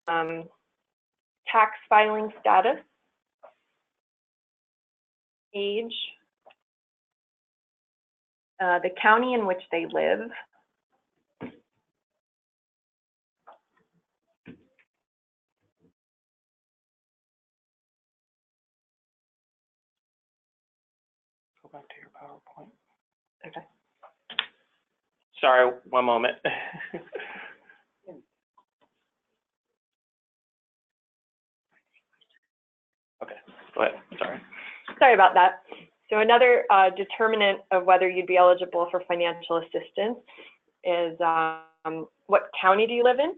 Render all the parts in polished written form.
tax filing status, age, the county in which they live, Go back to your PowerPoint. okay. Sorry, one moment. Okay, go ahead. Sorry about that. So another determinant of whether you'd be eligible for financial assistance is what county do you live in?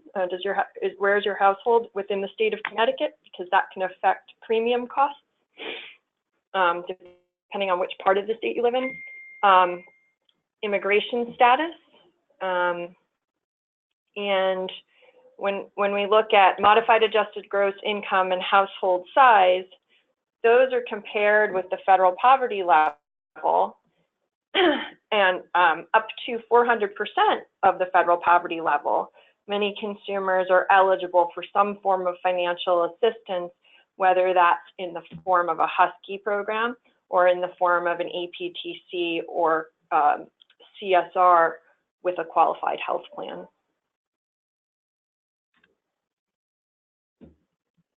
Where is your household within the state of Connecticut? Because that can affect premium costs, depending on which part of the state you live in. Immigration status, and when we look at modified adjusted gross income and household size, those are compared with the federal poverty level, and up to 400% of the federal poverty level. Many consumers are eligible for some form of financial assistance, whether that's in the form of a Husky program or in the form of an APTC or CSR with a qualified health plan.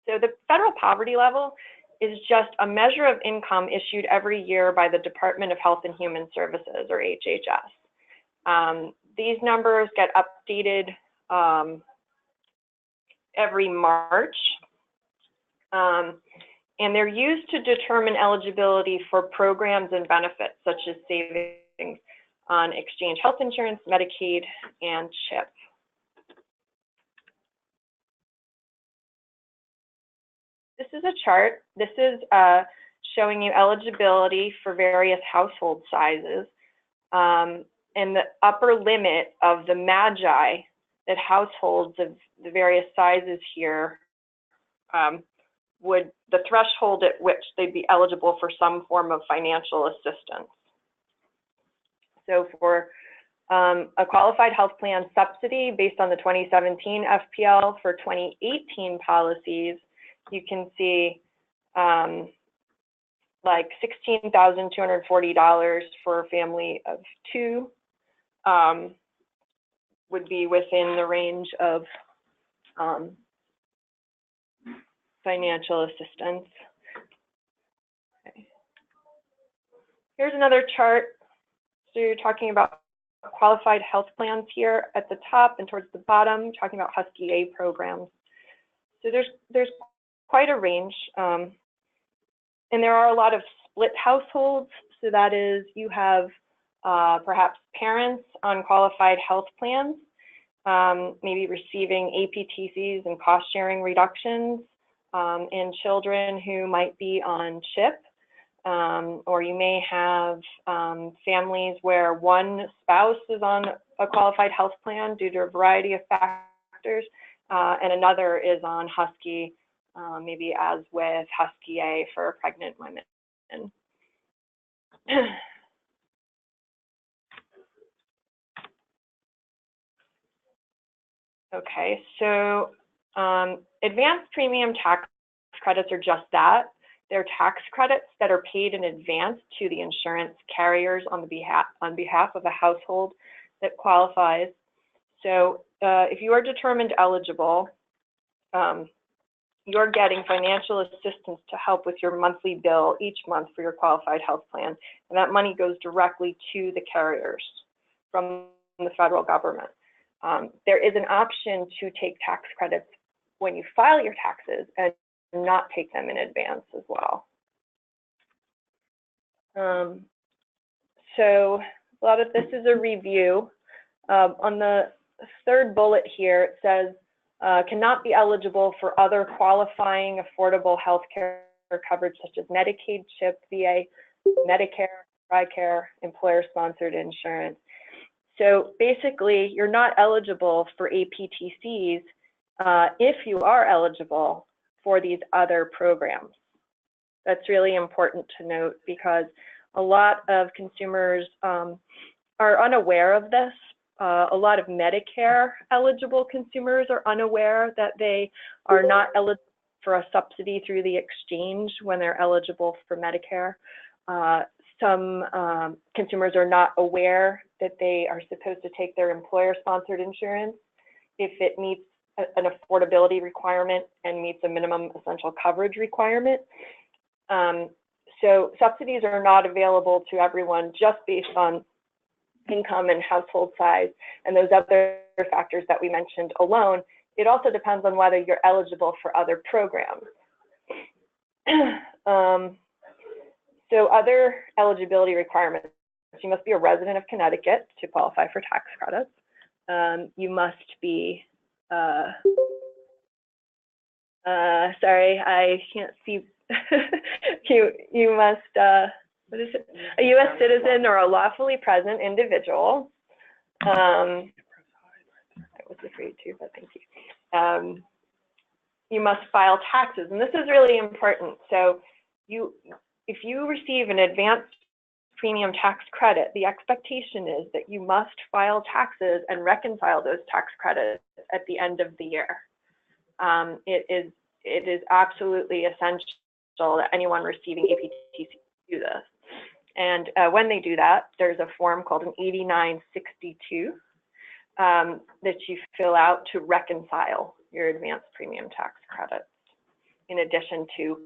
So the federal poverty level is just a measure of income issued every year by the Department of Health and Human Services, or HHS. These numbers get updated every March, and they're used to determine eligibility for programs and benefits such as savings on exchange health insurance, Medicaid, and CHIP. This is a chart. This is showing you eligibility for various household sizes, and the upper limit of the magi that households of the various sizes here the threshold at which they'd be eligible for some form of financial assistance. So for a qualified health plan subsidy based on the 2017 FPL for 2018 policies, you can see like $16,240 for a family of 2 would be within the range of financial assistance. Okay. Here's another chart. So you're talking about qualified health plans here at the top, and towards the bottom, talking about Husky A programs. So there's quite a range, and there are a lot of split households. So that is, you have perhaps parents on qualified health plans, maybe receiving APTCs and cost sharing reductions, and children who might be on CHIP, or you may have families where one spouse is on a qualified health plan due to a variety of factors, and another is on Husky, maybe as with Husky A for pregnant women. Okay, so advanced premium tax credits are just that. They're tax credits that are paid in advance to the insurance carriers on behalf of a household that qualifies. So if you are determined eligible, you're getting financial assistance to help with your monthly bill each month for your qualified health plan. And that money goes directly to the carriers from the federal government. There is an option to take tax credits when you file your taxes and not take them in advance as well. So a lot of this is a review. On the third bullet here, it says, cannot be eligible for other qualifying affordable health care coverage such as Medicaid, CHIP, VA, Medicare, TRICARE, employer-sponsored insurance. So basically, you're not eligible for APTCs if you are eligible for these other programs. That's really important to note because a lot of consumers are unaware of this. a lot of Medicare eligible consumers are unaware that they are not eligible for a subsidy through the exchange when they're eligible for Medicare. Some consumers are not aware that they are supposed to take their employer-sponsored insurance if it meets an affordability requirement and meets a minimum essential coverage requirement. So subsidies are not available to everyone just based on income and household size and those other factors that we mentioned alone. It also depends on whether you're eligible for other programs. So other eligibility requirements: you must be a resident of Connecticut to qualify for tax credits. You must be, sorry, I can't see. you must, what is it? A U.S. citizen or a lawfully present individual. I was afraid to, but thank you. You must file taxes, and this is really important. So if you receive an advanced premium tax credit, the expectation is that you must file taxes and reconcile those tax credits at the end of the year. It is absolutely essential that anyone receiving APTC do this. And when they do that, there's a form called an 8962 that you fill out to reconcile your advanced premium tax credits, in addition to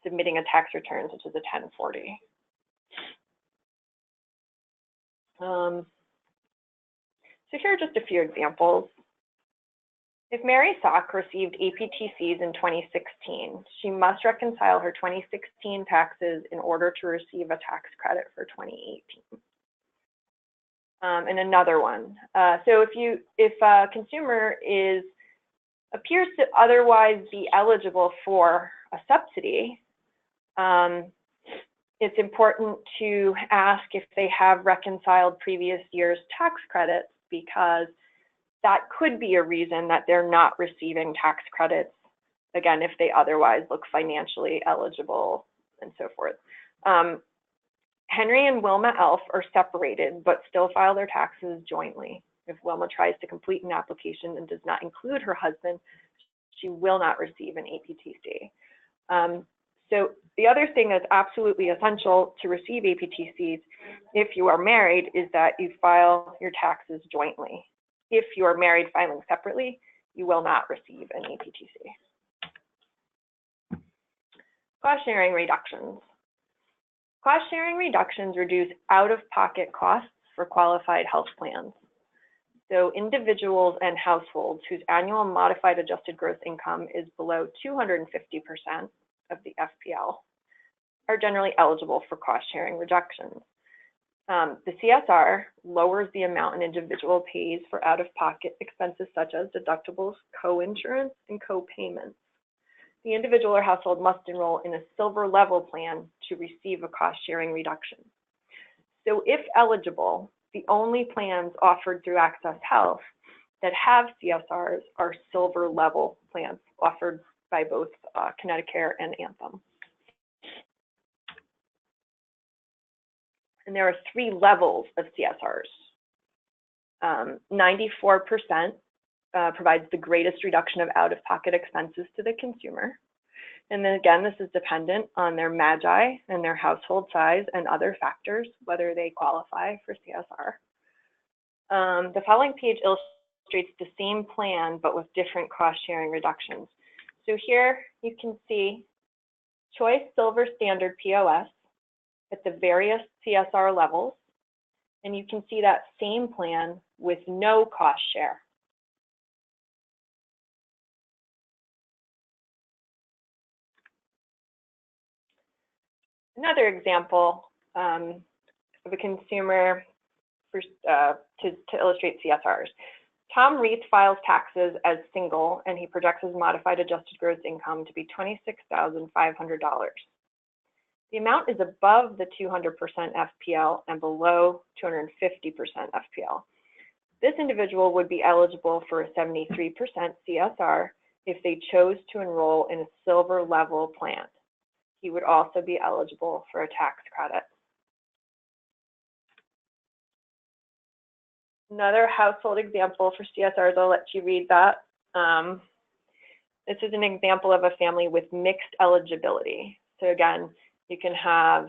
submitting a tax return, such as a 1040. So here are just a few examples. If Mary Sock received APTCs in 2016, she must reconcile her 2016 taxes in order to receive a tax credit for 2018. And another one. So if a consumer appears to otherwise be eligible for a subsidy, it's important to ask if they have reconciled previous year's tax credits, because that could be a reason that they're not receiving tax credits, again, if they otherwise look financially eligible and so forth. Henry and Wilma Elf are separated, but still file their taxes jointly. If Wilma tries to complete an application and does not include her husband, she will not receive an APTC. So the other thing that's absolutely essential to receive APTCs if you are married is that you file your taxes jointly. If you are married filing separately, you will not receive an APTC. Cost sharing reductions. Cost sharing reductions reduce out-of-pocket costs for qualified health plans. So individuals and households whose annual modified adjusted gross income is below 250% of the FPL are generally eligible for cost sharing reductions. The CSR lowers the amount an individual pays for out-of-pocket expenses such as deductibles, co-insurance, and co-payments. The individual or household must enroll in a silver level plan to receive a cost sharing reduction. So if eligible, the only plans offered through Access Health that have CSRs are silver level plans offered by both Connecticut and Anthem. And there are 3 levels of CSRs. 94% provides the greatest reduction of out-of-pocket expenses to the consumer. And then again, this is dependent on their MAGI and their household size and other factors, whether they qualify for CSR. The following page illustrates the same plan, but with different cost sharing reductions. So here you can see Choice Silver Standard POS at the various CSR levels, and you can see that same plan with no cost share. Another example of a consumer to illustrate CSRs. Tom Reith files taxes as single, and he projects his modified adjusted gross income to be $26,500. The amount is above the 200% FPL and below 250% FPL. This individual would be eligible for a 73% CSR if they chose to enroll in a silver level plan. He would also be eligible for a tax credit. Another household example for CSRs, I'll let you read that. This is an example of a family with mixed eligibility. So again, you can have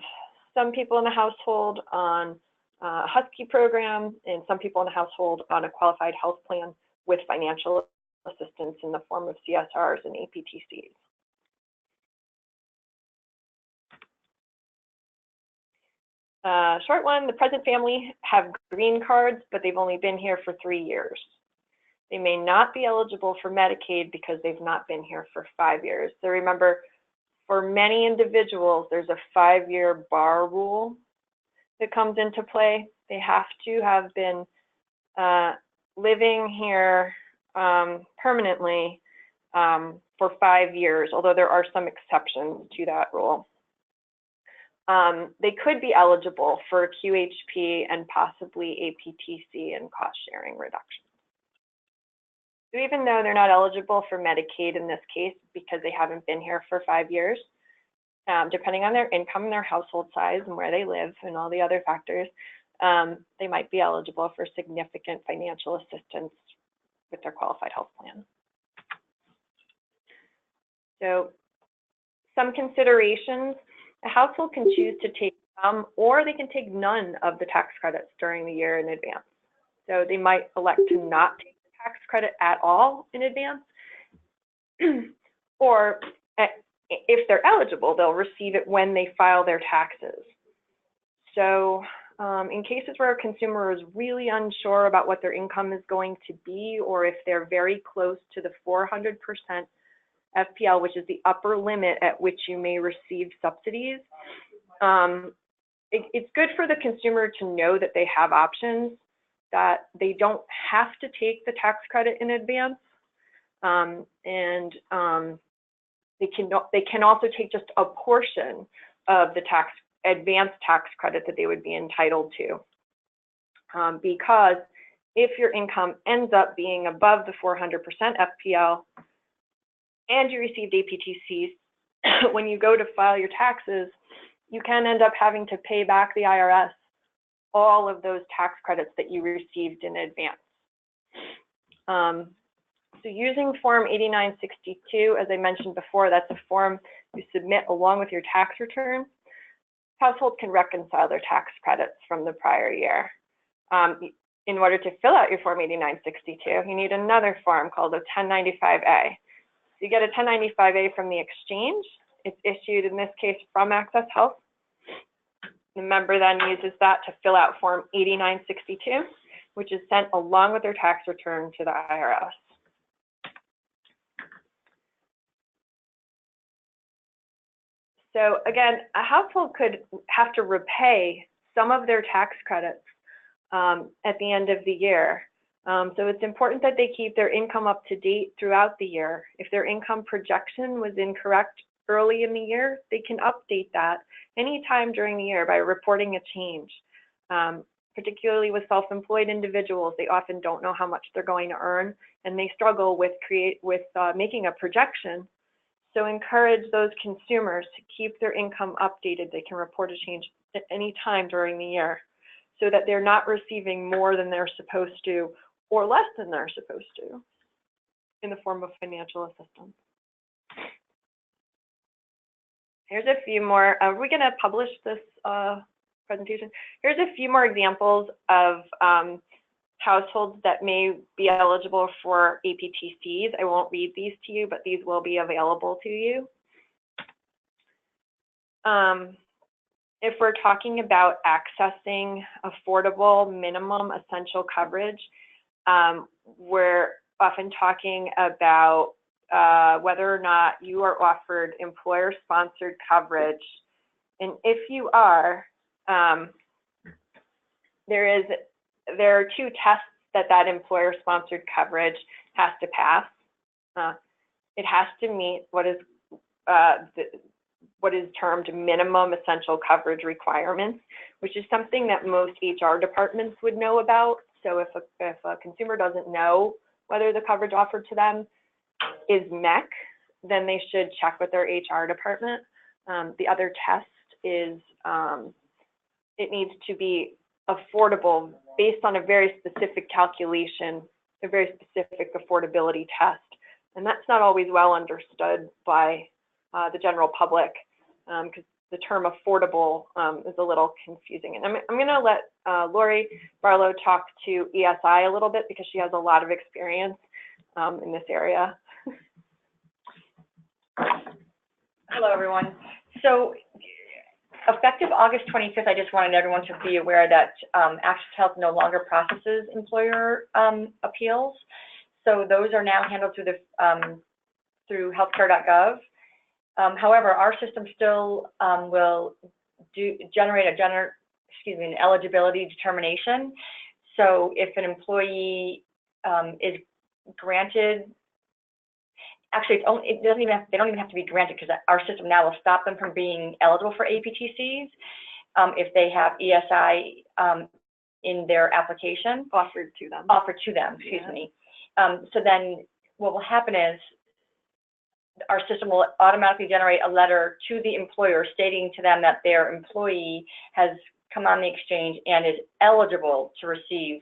some people in the household on a Husky program and some people in the household on a qualified health plan with financial assistance in the form of CSRs and APTCs. Short one, the present family have green cards, but they've only been here for 3 years. They may not be eligible for Medicaid because they've not been here for 5 years. So remember, for many individuals, there's a 5-year bar rule that comes into play. They have to have been living here permanently for 5 years, although there are some exceptions to that rule. They could be eligible for QHP and possibly APTC and cost sharing reduction. So even though they're not eligible for Medicaid in this case because they haven't been here for 5 years, depending on their income and their household size and where they live and all the other factors, they might be eligible for significant financial assistance with their qualified health plan. So some considerations, a household can choose to take some or they can take none of the tax credits during the year in advance. So they might elect to not take the tax credit at all in advance, or if they're eligible, they'll receive it when they file their taxes. So in cases where a consumer is really unsure about what their income is going to be, or if they're very close to the 400% FPL, which is the upper limit at which you may receive subsidies, it's good for the consumer to know that they have options, that they don't have to take the tax credit in advance, they can also take just a portion of the advanced tax credit that they would be entitled to, because if your income ends up being above the 400% FPL and you received APTCs, when you go to file your taxes, you can end up having to pay back the IRS all of those tax credits that you received in advance. So using Form 8962, as I mentioned before, that's a form you submit along with your tax return. Households can reconcile their tax credits from the prior year. In order to fill out your Form 8962, you need another form called a 1095A. So you get a 1095A from the exchange. It's issued, in this case, from Access Health. The member then uses that to fill out Form 8962, which is sent along with their tax return to the IRS. So again, a household could have to repay some of their tax credits at the end of the year. So it's important that they keep their income up to date throughout the year. If their income projection was incorrect early in the year, they can update that anytime during the year by reporting a change. Particularly with self-employed individuals, they often don't know how much they're going to earn, and they struggle with making a projection. So encourage those consumers to keep their income updated. They can report a change at any time during the year so that they're not receiving more than they're supposed to or less than they're supposed to in the form of financial assistance. Here's a few more. We're going to publish this presentation. Here's a few more examples of households that may be eligible for APTCs. I won't read these to you, but these will be available to you. If we're talking about accessing affordable minimum essential coverage, we're often talking about whether or not you are offered employer-sponsored coverage. And if you are, there are 2 tests that employer-sponsored coverage has to pass. It has to meet what is termed minimum essential coverage requirements, which is something that most HR departments would know about. So if a consumer doesn't know whether the coverage offered to them is MEC, then they should check with their HR department. The other test is it needs to be affordable based on a very specific calculation, a very specific affordability test. And that's not always well understood by the general public, because the term affordable is a little confusing. And I'm going to let Lori Barlow talk to ESI a little bit because she has a lot of experience in this area. Hello, everyone. So effective August 25th, I just wanted everyone to be aware that Access Health no longer processes employer appeals. So those are now handled through the through healthcare.gov. However, our system still will generate an eligibility determination. So if an employee is granted, actually, they don't even have to be granted, because our system now will stop them from being eligible for APTCs if they have ESI in their application. Offered to them, excuse me. So then what will happen is our system will automatically generate a letter to the employer stating to them that their employee has come on the exchange and is eligible to receive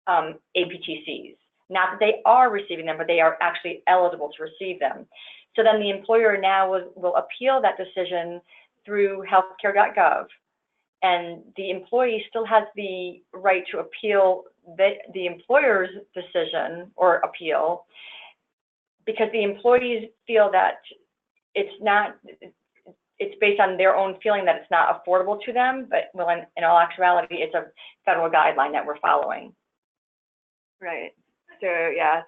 APTCs. Not that they are receiving them, but they are actually eligible to receive them. So then the employer now will appeal that decision through healthcare.gov, and the employee still has the right to appeal the employer's decision or appeal, because the employees feel that it's based on their own feeling that it's not affordable to them, but well, in all actuality, it's a federal guideline that we're following. Right. So yeah,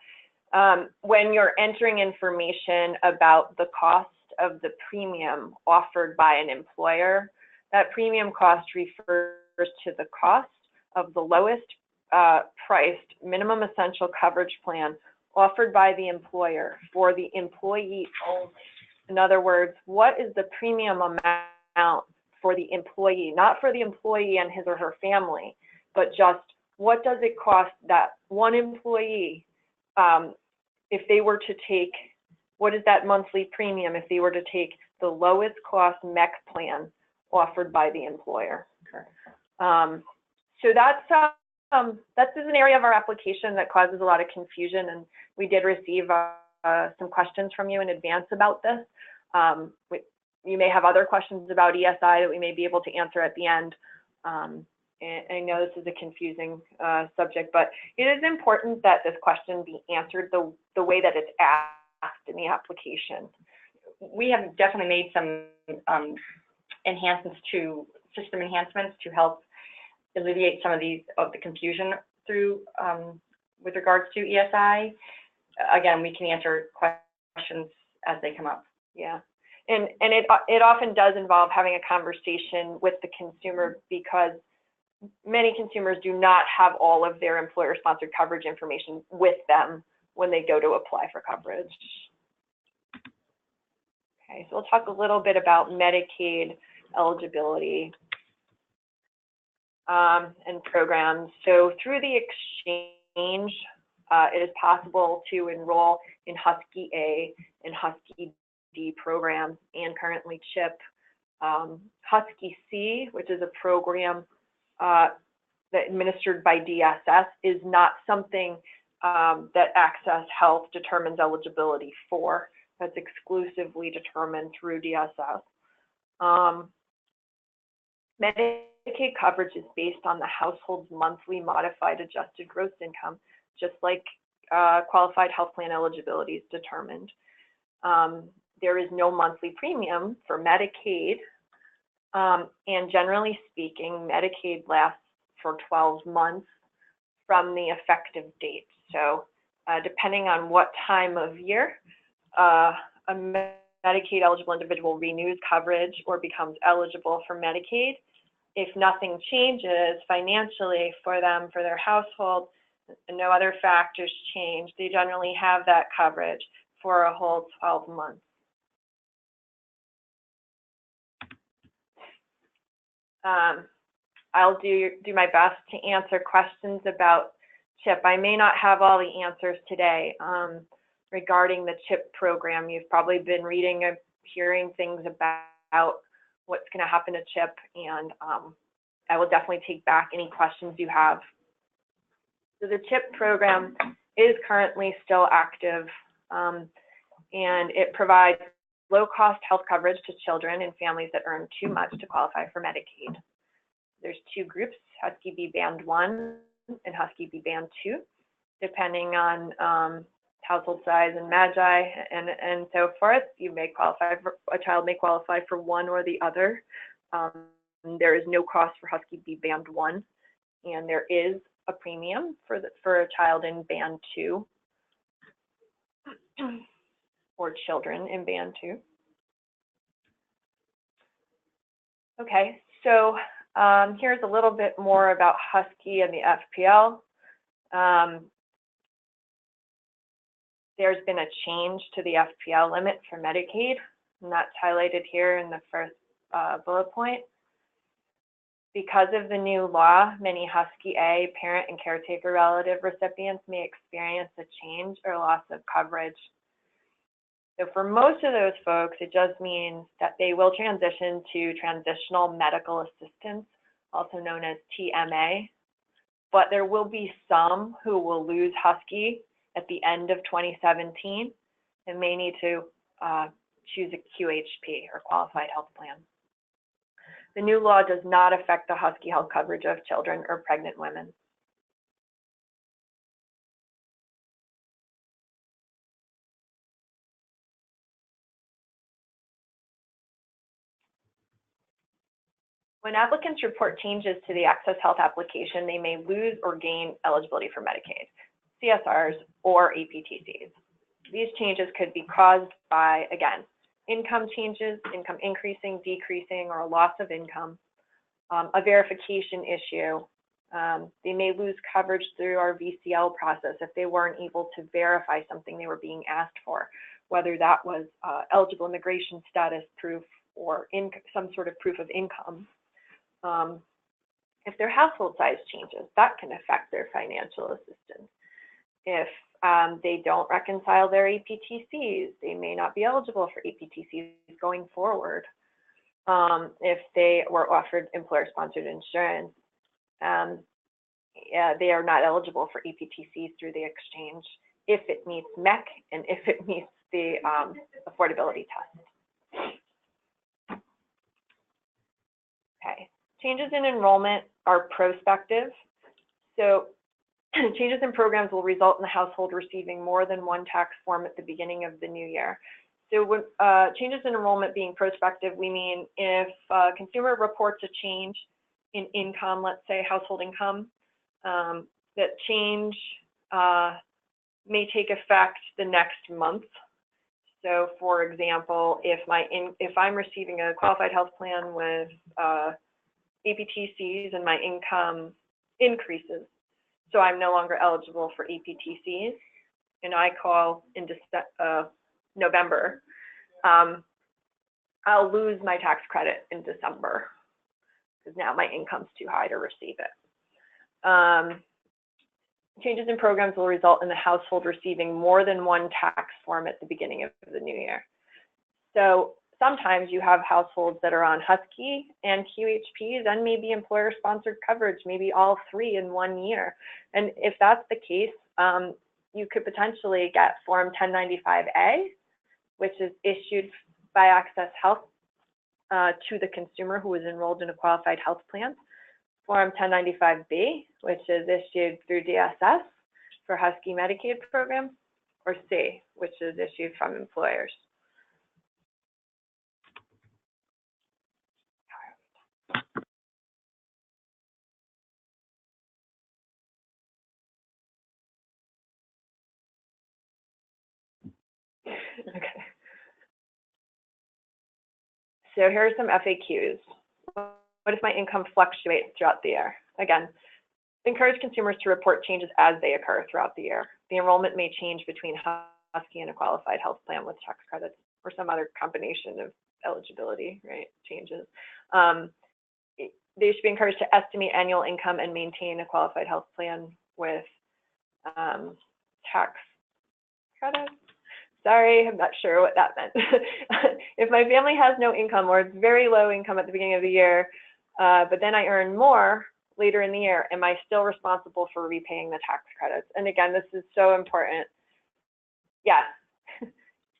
when you're entering information about the cost of the premium offered by an employer, that premium cost refers to the cost of the lowest priced minimum essential coverage plan offered by the employer for the employee only. In other words, what is the premium amount for the employee, not for the employee and his or her family, but just what does it cost that one employee, if they were to take, what is that monthly premium if they were to take the lowest cost MEC plan offered by the employer? Correct. So that's an area of our application that causes a lot of confusion, and we did receive some questions from you in advance about this. You may have other questions about ESI that we may be able to answer at the end. And I know this is a confusing subject, but it is important that this question be answered the way that it's asked in the application. We have definitely made some system enhancements to help alleviate some of the confusion through with regards to ESI. Again, we can answer questions as they come up. Yeah, and it often does involve having a conversation with the consumer, because many consumers do not have all of their employer-sponsored coverage information with them when they go to apply for coverage. Okay, so we'll talk a little bit about Medicaid eligibility and programs. So through the exchange, it is possible to enroll in Husky A and Husky D programs, and currently CHIP. Husky C, which is a program that administered by DSS, is not something that Access Health determines eligibility for. That's exclusively determined through DSS. Medicaid coverage is based on the household's monthly modified adjusted gross income, just like qualified health plan eligibility is determined. There is no monthly premium for Medicaid, and generally speaking, Medicaid lasts for 12 months from the effective date. So depending on what time of year a Medicaid eligible individual renews coverage or becomes eligible for Medicaid, if nothing changes financially for them, for their household, and no other factors change, they generally have that coverage for a whole 12 months. I'll do my best to answer questions about CHIP. I may not have all the answers today regarding the CHIP program. You've probably been reading and hearing things about what's going to happen to CHIP, and I will definitely take back any questions you have. So the CHIP program is currently still active, and it provides low-cost health coverage to children and families that earn too much to qualify for Medicaid. There's two groups, Husky B Band 1 and Husky B Band 2, depending on household size and magi and so forth. You may qualify for, a child may qualify for one or the other. There is no cost for Husky B Band 1, and there is a premium for a child in Band 2 or children in Band 2. Okay, so here's a little bit more about Husky and the FPL. There's been a change to the FPL limit for Medicaid, and that's highlighted here in the first bullet point. Because of the new law, many Husky A parent and caretaker relative recipients may experience a change or loss of coverage. So for most of those folks, it just means that they will transition to transitional medical assistance, also known as TMA, but there will be some who will lose Husky at the end of 2017 and may need to choose a QHP or qualified health plan. The new law does not affect the Husky health coverage of children or pregnant women. When applicants report changes to the Access Health application, they may lose or gain eligibility for Medicaid, CSRs, or APTCs. These changes could be caused by, again, income changes, income increasing, decreasing, or a loss of income, a verification issue. They may lose coverage through our VCL process if they weren't able to verify something they were being asked for, whether that was eligible immigration status proof or some sort of proof of income. If their household size changes, that can affect their financial assistance. If they don't reconcile their APTCs, they may not be eligible for APTCs going forward. If they were offered employer-sponsored insurance, they are not eligible for APTCs through the exchange if it meets MEC and if it meets the affordability test. Okay, changes in enrollment are prospective. So changes in programs will result in the household receiving more than one tax form at the beginning of the new year. So when changes in enrollment being prospective, we mean if a consumer reports a change in income, let's say household income, that change may take effect the next month. So for example, if I'm receiving a qualified health plan with APTCs and my income increases, so I'm no longer eligible for APTCs, and I call in November, I'll lose my tax credit in December because now my income's too high to receive it. Changes in programs will result in the household receiving more than one tax form at the beginning of the new year. So sometimes you have households that are on Husky and QHPs and maybe employer-sponsored coverage, maybe all three in 1 year. And if that's the case, you could potentially get Form 1095A, which is issued by Access Health to the consumer who is enrolled in a qualified health plan. Form 1095B, which is issued through DSS for Husky Medicaid program, or C, which is issued from employers. Okay. So here are some FAQs. What if my income fluctuates throughout the year? Again, encourage consumers to report changes as they occur throughout the year. The enrollment may change between Husky and a qualified health plan with tax credits or some other combination of eligibility, right, changes. They should be encouraged to estimate annual income and maintain a qualified health plan with tax credits. Sorry, I'm not sure what that meant. If my family has no income or it's very low income at the beginning of the year, but then I earn more later in the year. Am I still responsible for repaying the tax credits? And again, this is so important. Yes,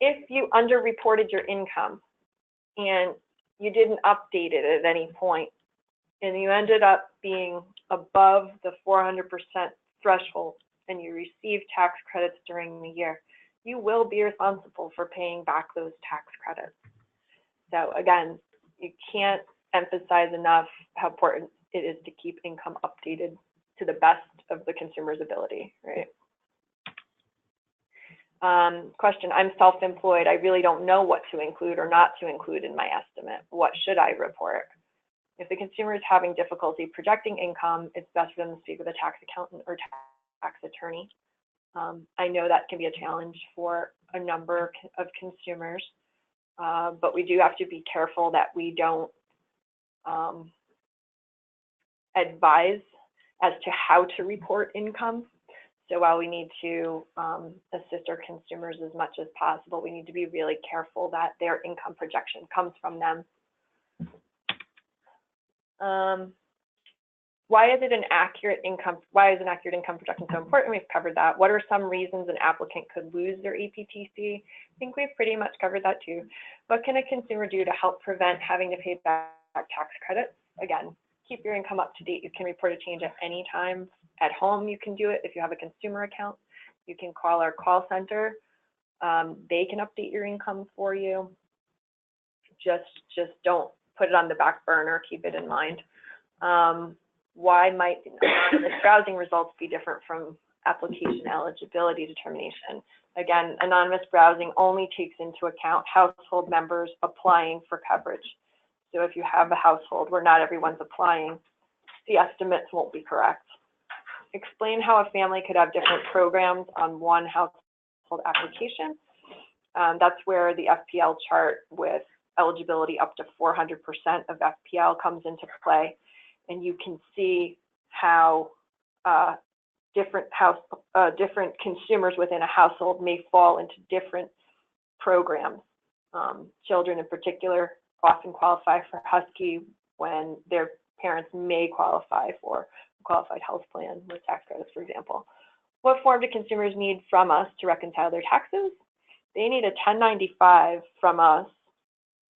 if you underreported your income and you didn't update it at any point, and you ended up being above the 400% threshold and you received tax credits during the year, you will be responsible for paying back those tax credits. So again, you can't emphasize enough how important it is to keep income updated to the best of the consumer's ability, right? Question, I'm self-employed. I really don't know what to include or not to include in my estimate. What should I report? If the consumer is having difficulty projecting income, it's best for them to speak with a tax accountant or tax attorney. I know that can be a challenge for a number of consumers, but we do have to be careful that we don't advise as to how to report income. So while we need to assist our consumers as much as possible, we need to be really careful that their income projection comes from them. Why is an accurate income projection so important? We've covered that. What are some reasons an applicant could lose their APTC? I think we've pretty much covered that too. What can a consumer do to help prevent having to pay back tax credits? Again, keep your income up to date. You can report a change at any time. At home, you can do it. If you have a consumer account, you can call our call center. They can update your income for you. Just don't put it on the back burner. Keep it in mind. Why might anonymous browsing results be different from application eligibility determination? Again, anonymous browsing only takes into account household members applying for coverage. So if you have a household where not everyone's applying, the estimates won't be correct. Explain how a family could have different programs on one household application. That's where the FPL chart with eligibility up to 400% of FPL comes into play. And you can see how different consumers within a household may fall into different programs. Children in particular often qualify for Husky when their parents may qualify for a qualified health plan with tax credits, for example. What form do consumers need from us to reconcile their taxes? They need a 1095 from us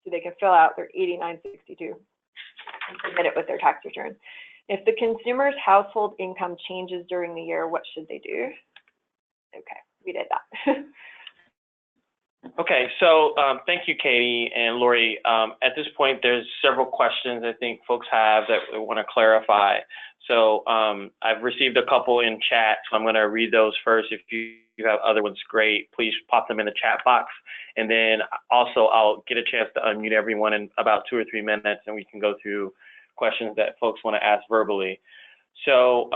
so they can fill out their 8962 and submit it with their tax return. If the consumer's household income changes during the year, what should they do? Okay, we did that. Okay, so thank you, Katie and Lori. At this point, there's several questions I think folks have that we want to clarify. So I've received a couple in chat, so I'm going to read those first. If you have other ones, great. Please pop them in the chat box. And then also I'll get a chance to unmute everyone in about 2 or 3 minutes, and we can go through questions that folks want to ask verbally. So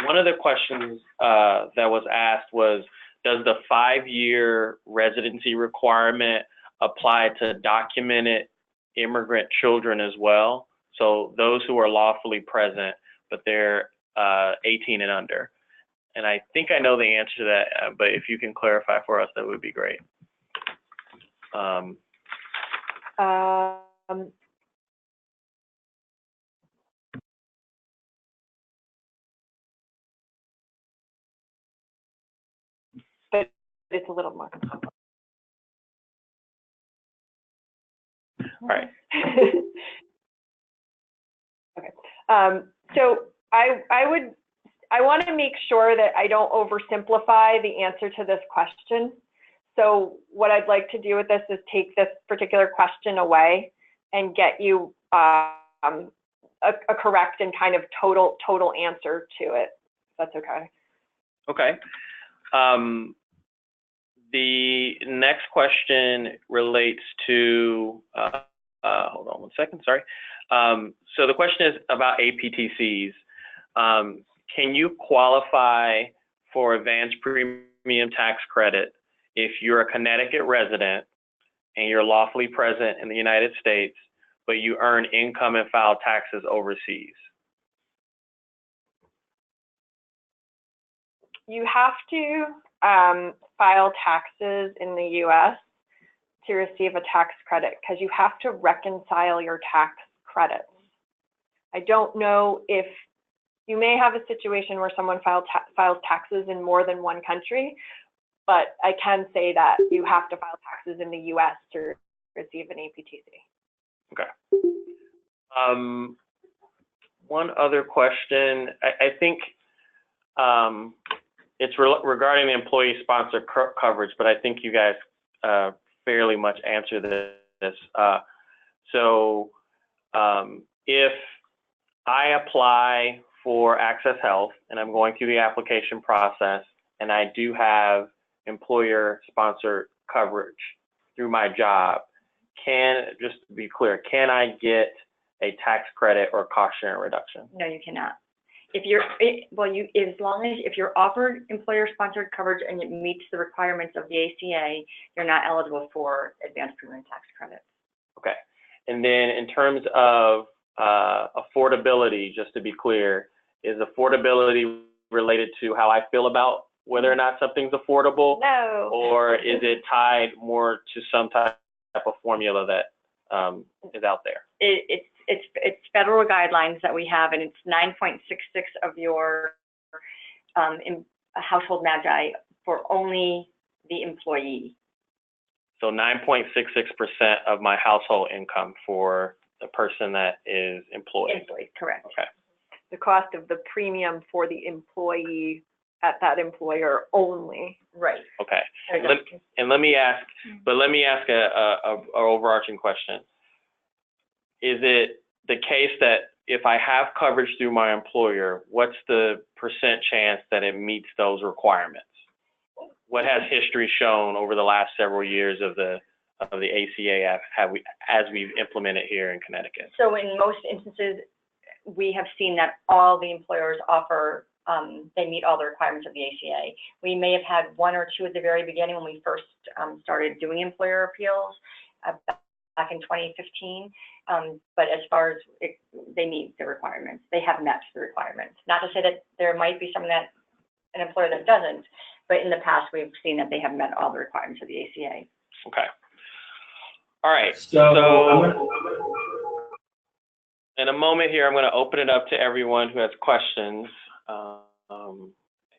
one of the questions that was asked was, does the 5-year residency requirement apply to documented immigrant children as well? So those who are lawfully present, but they're 18 and under. And I think I know the answer to that, but if you can clarify for us, that would be great. But it's a little more. All right. Okay. So I want to make sure that I don't oversimplify the answer to this question. So what I'd like to do with this is take this particular question away and get you a correct and kind of total answer to it. If that's okay. Okay. The next question relates to, hold on one second, sorry. So the question is about APTCs. Can you qualify for advanced premium tax credit if you're a Connecticut resident and you're lawfully present in the United States, but you earn income and file taxes overseas? You have to file taxes in the U.S. to receive a tax credit because you have to reconcile your tax credits. I don't know if you may have a situation where someone files taxes in more than one country, but I can say that you have to file taxes in the US to receive an APTC. Okay. One other question. I think it's regarding the employee-sponsored coverage, but I think you guys fairly much answered this. So if I apply for Access Health and I'm going through the application process and I do have employer-sponsored coverage through my job, just to be clear, can I get a tax credit or cost sharing reduction? No, you cannot. If you're, as long as, if you're offered employer-sponsored coverage and it meets the requirements of the ACA, you're not eligible for advanced premium tax credits. Okay. And then in terms of affordability, just to be clear, is affordability related to how I feel about whether or not something's affordable? No. Or is it tied more to some type of formula that is out there? It's federal guidelines that we have, and it's 9.66 of your household MAGI for only the employee. So 9.66% of my household income for the person that is employed. Employed, correct. Okay. The cost of the premium for the employee at that employer only. Right. Okay. Let me ask a overarching question. Is it the case that if I have coverage through my employer, what's the percent chance that it meets those requirements? What has history shown over the last several years of the ACA as we've implemented here in Connecticut? So in most instances, we have seen that all the employers offer, they meet all the requirements of the ACA. We may have had one or two at the very beginning when we first started doing employer appeals back in 2015. But as far as they meet the requirements, they have met the requirements. Not to say that there might be an employer that doesn't, but in the past we've seen that they have met all the requirements of the ACA. Okay. All right. So in a moment here, I'm going to open it up to everyone who has questions. I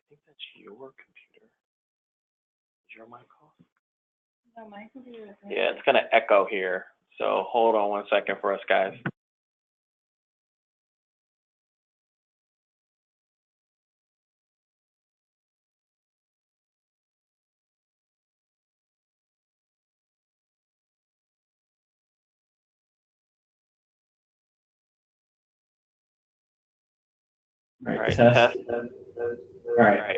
think that's your computer. Is your mic off? No, my computer is. Yeah, it's going to echo here. So hold on one second for us, guys. All right, Test. All right.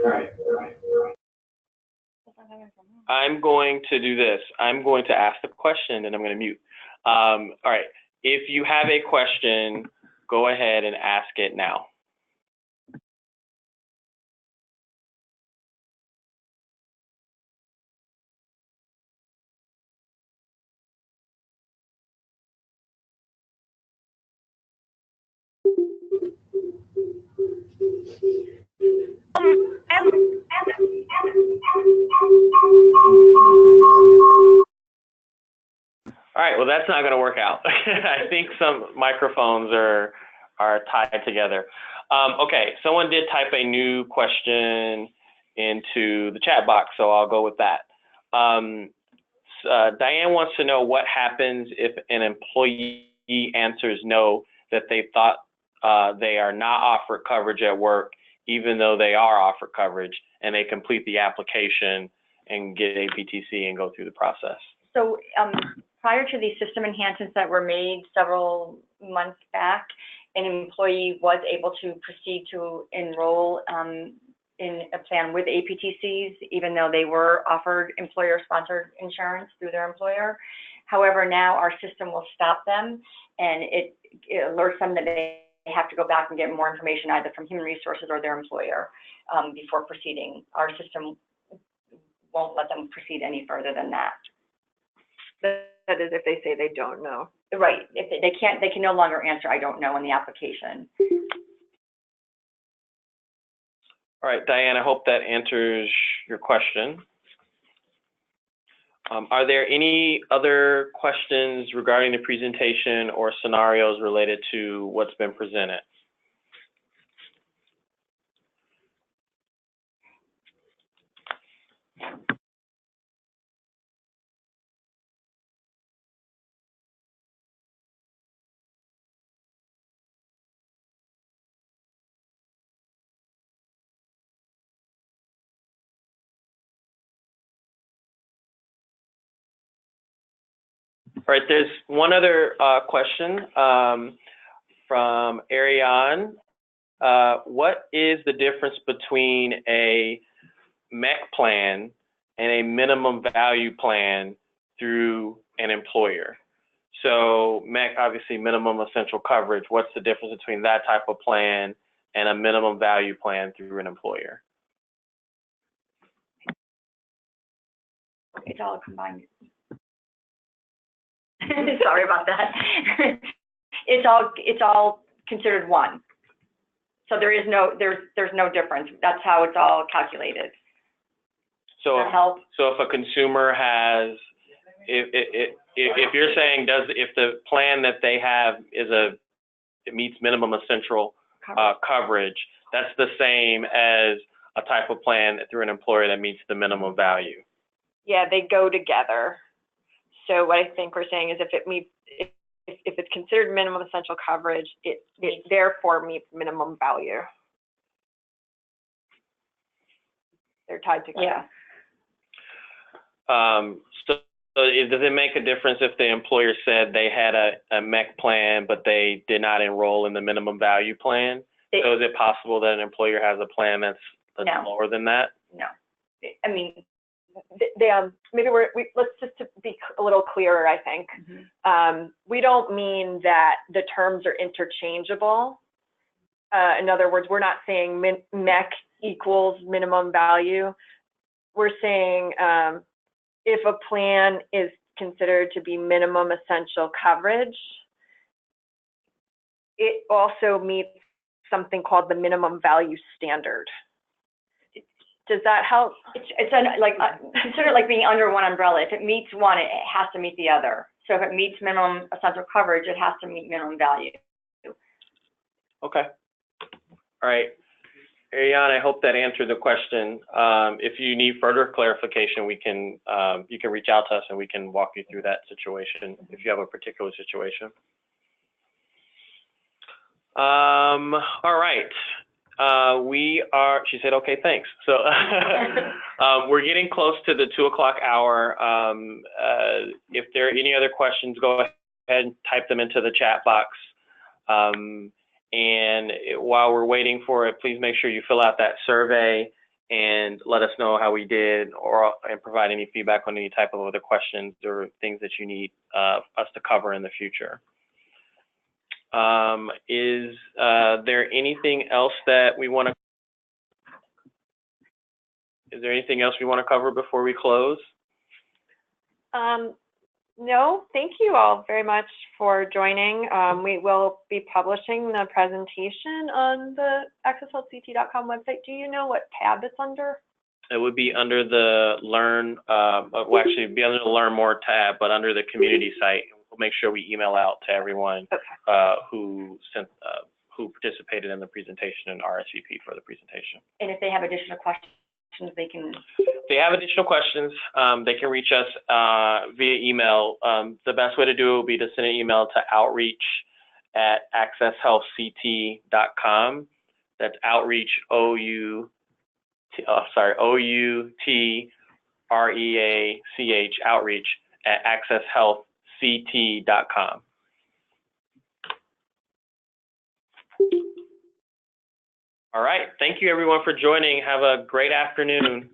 I'm going to do this. I'm going to ask the question and I'm going to mute. All right. If you have a question, go ahead and ask it now. All right, well, that's not going to work out. I think some microphones are tied together. Okay, someone did type a new question into the chat box, so I'll go with that. Diane wants to know what happens if an employee answers no, that they thought they are not offered coverage at work, even though they are offered coverage, and they complete the application and get APTC and go through the process. So prior to these system enhancements that were made several months back, an employee was able to proceed to enroll in a plan with APTCs, even though they were offered employer-sponsored insurance through their employer. However, now our system will stop them, and it alerts them that they have to go back and get more information either from Human Resources or their employer before proceeding. Our system won't let them proceed any further than that. That is if they say they don't know. Right. If they can no longer answer "I don't know" in the application. All right, Diane, I hope that answers your question. Are there any other questions regarding the presentation or scenarios related to what's been presented? All right, there's one other question from Ariane. What is the difference between a MEC plan and a minimum value plan through an employer? So MEC, obviously minimum essential coverage. What's the difference between that type of plan and a minimum value plan through an employer? It's all combined. Sorry about that. It's all considered one. So there's no difference. That's how it's all calculated. So, help? So if a consumer has, if you're saying if the plan that they have it meets minimum essential coverage, that's the same as a type of plan through an employer that meets the minimum value. Yeah, they go together. So what I think we're saying is if it's considered minimum essential coverage, it therefore meets minimum value. They're tied together. Yeah. So does it make a difference if the employer said they had a MEC plan, but they did not enroll in the minimum value plan? So is it possible that an employer has a plan that's No. lower than that? No. I mean, maybe let's just to be a little clearer, I think. We don't mean that the terms are interchangeable. In other words, we're not saying MEC equals minimum value. We're saying if a plan is considered to be minimum essential coverage, it also meets something called the minimum value standard. Does that help? It's consider it like being under one umbrella. If it meets one, it has to meet the other. So if it meets minimum essential coverage, it has to meet minimum value. Okay. All right. Ariane, I hope that answered the question. If you need further clarification, you can reach out to us and we can walk you through that situation if you have a particular situation. All right. She said, okay, thanks. So we're getting close to the 2 o'clock hour. If there are any other questions, go ahead and type them into the chat box. And while we're waiting for it, please make sure you fill out that survey and let us know how we did, and provide any feedback on any type of other questions or things that you need us to cover in the future. Is there anything else that we want to? Is there anything else we want to cover before we close? No, thank you all very much for joining. We will be publishing the presentation on the accesshealthct.com website. Do you know what tab it's under? It would be under the Learn, well, actually it'd be under the Learn More tab, but under the community site. We'll make sure we email out to everyone who participated in the presentation and RSVP for the presentation. And if they have additional questions, they can. If they have additional questions, they can reach us via email. The best way to do it will be to send an email to outreach@accesshealthct.com. That's outreach, O-U-T-R-E-A-C-H, outreach@accesshealthct.com. All right. Thank you, everyone, for joining. Have a great afternoon.